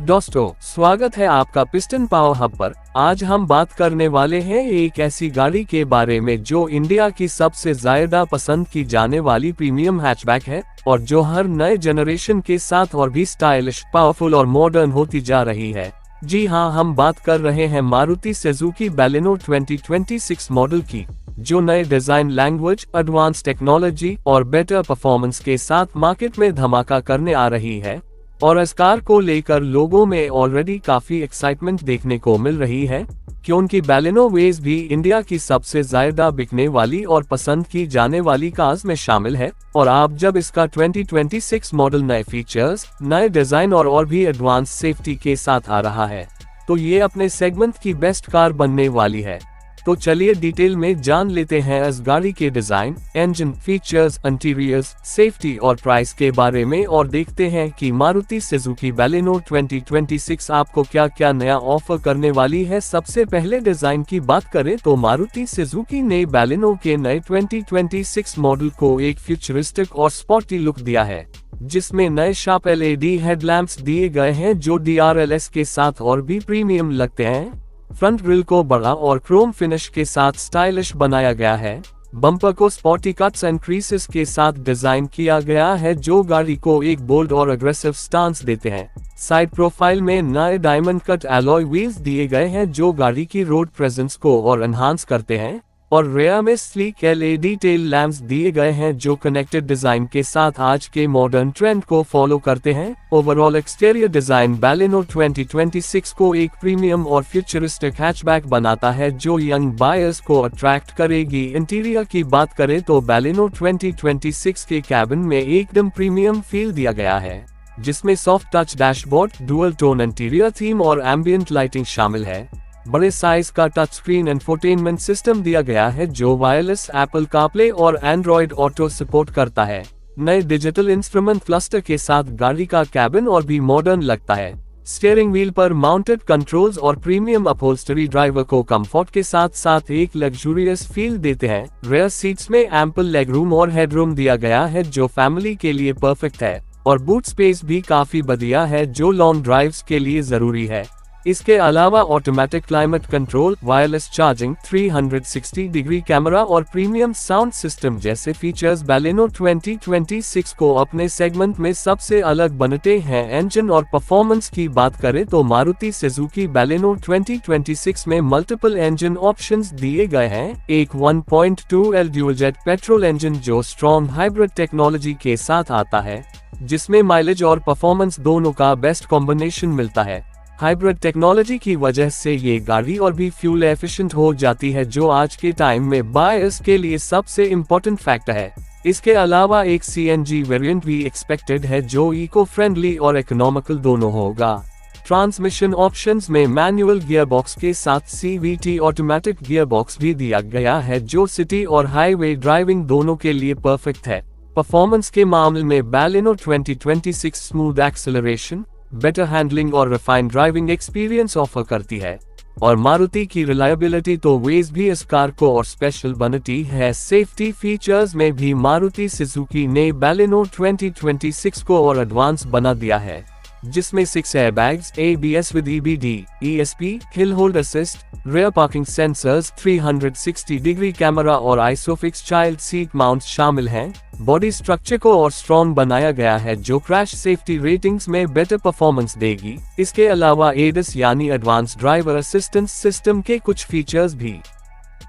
दोस्तों, स्वागत है आपका पिस्टन पावर हब पर। आज हम बात करने वाले हैं एक ऐसी गाड़ी के बारे में जो इंडिया की सबसे ज्यादा पसंद की जाने वाली प्रीमियम हैचबैक है और जो हर नए जनरेशन के साथ और भी स्टाइलिश, पावरफुल और मॉडर्न होती जा रही है। जी हाँ, हम बात कर रहे हैं मारुति सुजुकी बैलेनो 2026 मॉडल की, जो नए डिजाइन लैंग्वेज, एडवांस टेक्नोलॉजी और बेटर परफॉर्मेंस के साथ मार्केट में धमाका करने आ रही है। और इस कार को लेकर लोगों में ऑलरेडी काफी एक्साइटमेंट देखने को मिल रही है, क्योंकि बैलेनो वेज भी इंडिया की सबसे ज्यादा बिकने वाली और पसंद की जाने वाली कार्स में शामिल है। और आप जब इसका 2026 मॉडल नए फीचर्स, नए डिजाइन और भी एडवांस सेफ्टी के साथ आ रहा है, तो ये अपने सेगमेंट की बेस्ट कार बनने वाली है। तो चलिए डिटेल में जान लेते हैं इस गाड़ी के design, engine, features, interiors, safety और प्राइस के बारे में, और देखते हैं कि मारुति सुजुकी बैलेनो 2026 आपको क्या क्या नया ऑफर करने वाली है। सबसे पहले डिजाइन की बात करें तो मारुति सुजुकी ने बैलेनो के नए 2026 मॉडल को एक फ्यूचरिस्टिक और स्पोर्टी लुक दिया है, जिसमें नए शार्प LED हेडलैम्प्स दिए गए हैं जो DRLS के साथ और भी प्रीमियम लगते हैं। फ्रंट ग्रिल को बड़ा और क्रोम फिनिश के साथ स्टाइलिश बनाया गया है। बम्पर को स्पॉटी कट्स एंड क्रीसेस के साथ डिजाइन किया गया है जो गाड़ी को एक बोल्ड और अग्रेसिव स्टांस देते हैं। साइड प्रोफाइल में नए डायमंड कट एलॉय व्हील्स दिए गए हैं जो गाड़ी की रोड प्रेजेंस को और एनहांस करते हैं। और रेयर में स्लीक LED टेल लैंप्स दिए गए हैं जो कनेक्टेड डिजाइन के साथ आज के मॉडर्न ट्रेंड को फॉलो करते हैं। ओवरऑल एक्सटीरियर डिजाइन बैलेनो 2026 को एक प्रीमियम और फ्यूचरिस्टिक हैचबैक बनाता है जो यंग बायर्स को अट्रैक्ट करेगी। इंटीरियर की बात करें तो बैलेनो 2026 के कैबिन में एकदम प्रीमियम फील दिया गया है, जिसमें soft touch dashboard, dual tone interior theme और एम्बियंट लाइटिंग शामिल है। बड़े साइज का टच स्क्रीन इंफोटेनमेंट सिस्टम दिया गया है जो वायरलेस एप्पल कारप्ले और एंड्रॉयड ऑटो सपोर्ट करता है। नए डिजिटल इंस्ट्रूमेंट क्लस्टर के साथ गाड़ी का कैबिन और भी मॉडर्न लगता है। स्टीयरिंग व्हील पर माउंटेड कंट्रोल्स और प्रीमियम अपहोल्स्टरी ड्राइवर को कंफर्ट के साथ साथ एक लग्जूरियस फील देते हैं। रेयर सीट्स में एम्पल लेग रूम और हेडरूम दिया गया है जो फैमिली के लिए परफेक्ट है, और बूट स्पेस भी काफी बढ़िया है जो लॉन्ग ड्राइव्स के लिए जरूरी है। इसके अलावा automatic climate control, wireless charging, 360 degree camera और प्रीमियम साउंड सिस्टम जैसे फीचर्स बैलेनो 2026 को अपने सेगमेंट में सबसे अलग बनाते हैं। इंजन और परफॉर्मेंस की बात करें तो मारुति सुजुकी बैलेनो 2026 में मल्टीपल इंजन ऑप्शंस दिए गए हैं। एक 1.2L dual jet petrol engine जो स्ट्रॉन्ग हाइब्रिड टेक्नोलॉजी के साथ आता है, जिसमें माइलेज और परफॉर्मेंस दोनों का बेस्ट कॉम्बिनेशन मिलता है। हाइब्रिड टेक्नोलॉजी की वजह से ये गाड़ी और भी फ्यूल एफिशिएंट हो जाती है, जो आज के टाइम में बायर्स के लिए सबसे इम्पोर्टेंट फैक्टर है। इसके अलावा एक CNG वेरिएंट भी एक्सपेक्टेड है जो इको फ्रेंडली और इकोनॉमिकल दोनों होगा। ट्रांसमिशन ऑप्शंस में मैनुअल गियरबॉक्स के साथ CVT ऑटोमेटिक गियरबॉक्स भी दिया गया है जो सिटी और हाईवे ड्राइविंग दोनों के लिए परफेक्ट है। परफॉर्मेंस के मामले में Baleno 2026 smooth acceleration, better handling और रिफाइंड ड्राइविंग एक्सपीरियंस ऑफर करती है। और मारुति की रिलायबिलिटी तो वेज भी इस कार को और स्पेशल बनाती है। सेफ्टी फीचर्स में भी मारुति सुजुकी ने बैलेनो 2026 को और एडवांस बना दिया है, जिसमें 6 airbags, ABS with EBD, ESP, hill hold assist, rare parking sensors, 360 degree camera और आइसोफिक्स चाइल्ड सीट माउंट शामिल हैं। बॉडी स्ट्रक्चर को और स्ट्रॉन्ग बनाया गया है जो क्रैश सेफ्टी रेटिंग्स में बेटर परफॉर्मेंस देगी। इसके अलावा ADAS यानी एडवांस ड्राइवर असिस्टेंस सिस्टम के कुछ फीचर्स भी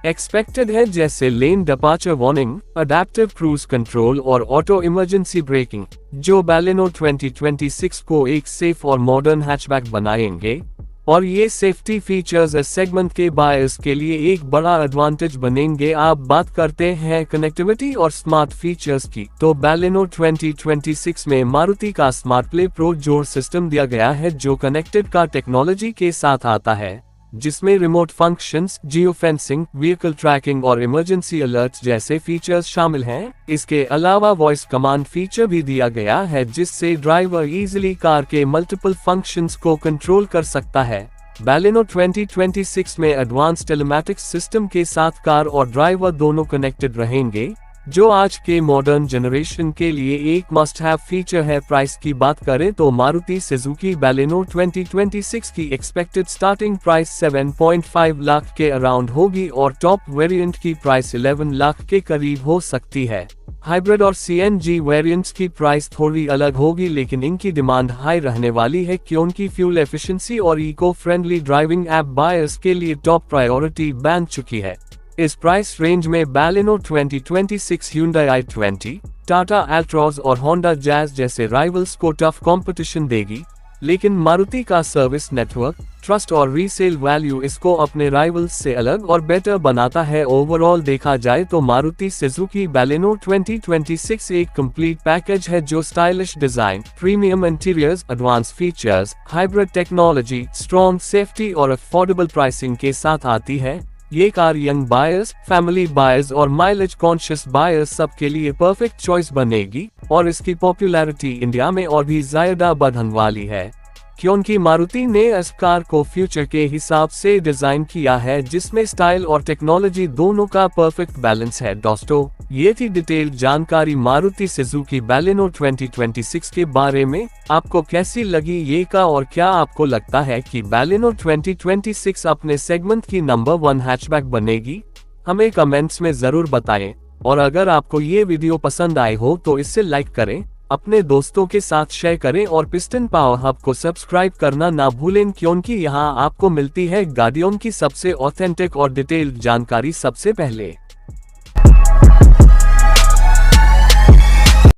एक्सपेक्टेड है, जैसे lane departure warning, adaptive cruise control और ऑटो इमरजेंसी ब्रेकिंग, जो बैलेनो 2026 को एक सेफ और मॉडर्न हैचबैक बनाएंगे। और ये सेफ्टी फीचर्स इस सेगमेंट के बायर्स के लिए एक बड़ा एडवांटेज बनेंगे। आप बात करते हैं कनेक्टिविटी और स्मार्ट फीचर्स की, तो बैलेनो 2026 में मारुति का स्मार्ट प्ले प्रो जोड़ सिस्टम दिया गया है जो कनेक्टेड कार टेक्नोलॉजी के साथ आता है, जिसमें remote functions, geo fencing, vehicle tracking और इमरजेंसी अलर्ट्स जैसे फीचर्स शामिल हैं। इसके अलावा वॉइस कमांड फीचर भी दिया गया है जिससे ड्राइवर इजीली कार के मल्टीपल फंक्शंस को कंट्रोल कर सकता है। बैलेनो 2026 में एडवांस टेलीमैटिक्स सिस्टम के साथ कार और ड्राइवर दोनों कनेक्टेड रहेंगे, जो आज के मॉडर्न जनरेशन के लिए एक मस्ट हैव फीचर है। प्राइस की बात करें तो मारुति सुजुकी बैलेनो 2026 की एक्सपेक्टेड स्टार्टिंग प्राइस 7.5 लाख के अराउंड होगी और टॉप वेरिएंट की प्राइस 11 लाख के करीब हो सकती है। हाइब्रिड और सीएनजी वेरिएंट्स की प्राइस थोड़ी अलग होगी, लेकिन इनकी डिमांड हाई रहने वाली है क्योंकि फ्यूल एफिशिएंसी और eco friendly driving app buyers के लिए टॉप प्रायोरिटी बन चुकी है। इस प्राइस रेंज में Baleno 2026 Hyundai i20, Tata Altroz और होंडा जैज जैसे राइवल्स को टफ कंपटीशन देगी, लेकिन मारुति का सर्विस नेटवर्क, ट्रस्ट और रीसेल वैल्यू इसको अपने राइवल्स से अलग और बेटर बनाता है। ओवरऑल देखा जाए तो मारुति सुजुकी बैलेनो 2026 एक कंप्लीट पैकेज है जो stylish design, premium interiors, advance features, hybrid technology, strong safety और अफोर्डेबल प्राइसिंग के साथ आती है। ये car young buyers, family buyers और माइलेज कॉन्शियस बायर्स सबके लिए परफेक्ट चॉइस बनेगी और इसकी पॉपुलैरिटी इंडिया में और भी ज्यादा बढ़ने वाली है क्योंकि मारुति ने इस कार को फ्यूचर के हिसाब से डिजाइन किया है जिसमें स्टाइल और टेक्नोलॉजी दोनों का परफेक्ट बैलेंस है। दोस्तों, ये थी डिटेल्ड जानकारी मारुति सुजुकी बैलेनो 2026 के बारे में। आपको कैसी लगी ये कार और क्या आपको लगता है कि बैलेनो 2026 अपने सेगमेंट की नंबर 1 हैचबैक बनेगी? हमें कमेंट्स में जरूर बताएं और अगर आपको ये वीडियो पसंद आए हो तो इसे लाइक करें, अपने दोस्तों के साथ शेयर करें और पिस्टन पावर हब को सब्सक्राइब करना ना भूलें क्योंकि यहाँ आपको मिलती है गाड़ियों की सबसे ऑथेंटिक और डिटेल्ड जानकारी सबसे पहले।